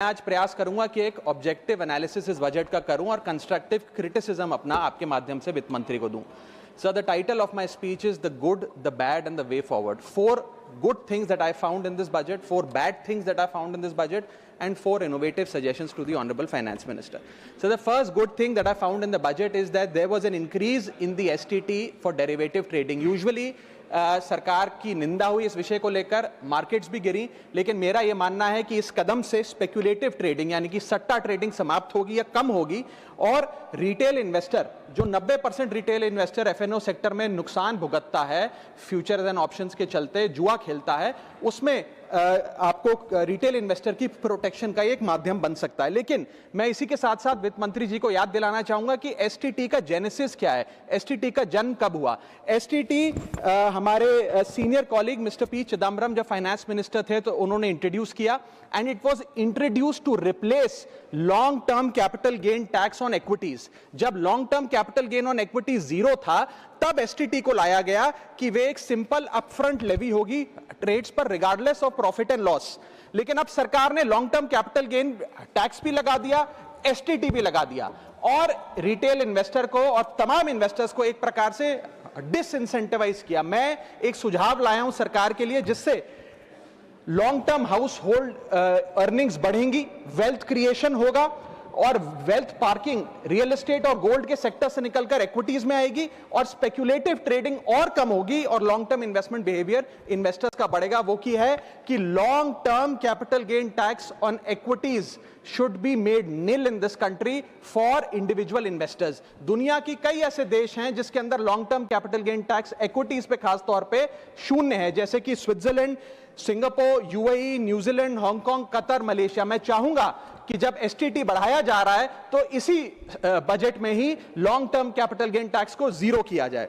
मैं आज प्रयास करूंगा कि एक ऑब्जेक्टिव एनालिसिस इस बजट का करूं और कंस्ट्रक्टिव क्रिटिसिज्म अपना आपके माध्यम से वित्त मंत्री को दूं। So the title of my speech is the good, the bad and the way forward. 4 good things that I found in this budget, 4 bad things that I found in this budget, and 4 innovative suggestions to the Honorable Finance Minister. So the first good thing that I found in the budget is that there was an increase in the STT for derivative trading. Usually सरकार की निंदा हुई इस विषय को लेकर, markets भी गिरी, लेकिन मेरा यह मानना है कि इस कदम से स्पेक्युलेटिव ट्रेडिंग यानी कि सट्टा ट्रेडिंग समाप्त होगी या कम होगी और रिटेल इन्वेस्टर, जो 90% रिटेल इन्वेस्टर एफएनओ सेक्टर में नुकसान भुगतता है, फ्यूचर्स एंड ऑप्शंस के चलते जुआ खेलता है, उसमें आपको रिटेल इन्वेस्टर की प्रोटेक्शन का एक माध्यम बन सकता है। लेकिन मैं इसी के साथ साथ वित्त मंत्री जी को याद दिलाना चाहूंगा कि एसटीटी का जेनेसिस क्या है, एसटीटी का जन्म कब हुआ। एसटीटी हमारे senior colleague mister P Chidambaram जब फाइनेंस मिनिस्टर थे तो उन्होंने इंट्रोड्यूस किया and it was introduced to replace long term capital gain tax on equities. जब long term capital gain on equity zero था तब एसटीटी को लाया गया कि वे एक सिंपल अपफ्रंट लेवी होगी ट्रेड्स पर regardless of profit and loss. लेकिन अब सरकार ने long term capital gain tax भी लगा दिया, एसटीटी भी लगा दिया और रिटेल इन्वेस्टर को और तमाम इन्वेस्टर्स को एक प्रकार से डिसइंसेंटिवाइज किया। मैं एक सुझाव लाया हूं सरकार के लिए जिससे long term house hold earnings बढ़ेंगी, वेल्थ क्रिएशन होगा और वेल्थ पार्किंग रियल एस्टेट और गोल्ड के सेक्टर से निकलकर इक्विटीज में आएगी और स्पेक्युलेटिव ट्रेडिंग और कम होगी और long term investment behaviour investors का बढ़ेगा। वो की है कि long term capital gain tax on equities should be made nil in this country for individual investors. दुनिया की कई ऐसे देश हैं जिसके अंदर long term capital gain tax equities पे खास तौर पे शून्य है, जैसे कि Switzerland, Singapore, UAE, New Zealand, Hong Kong, Qatar, Malaysia. मैं चाहूंगा कि जब एसटीटी बढ़ाया जा रहा है तो इसी बजट में ही long term capital gain tax को जीरो किया जाए।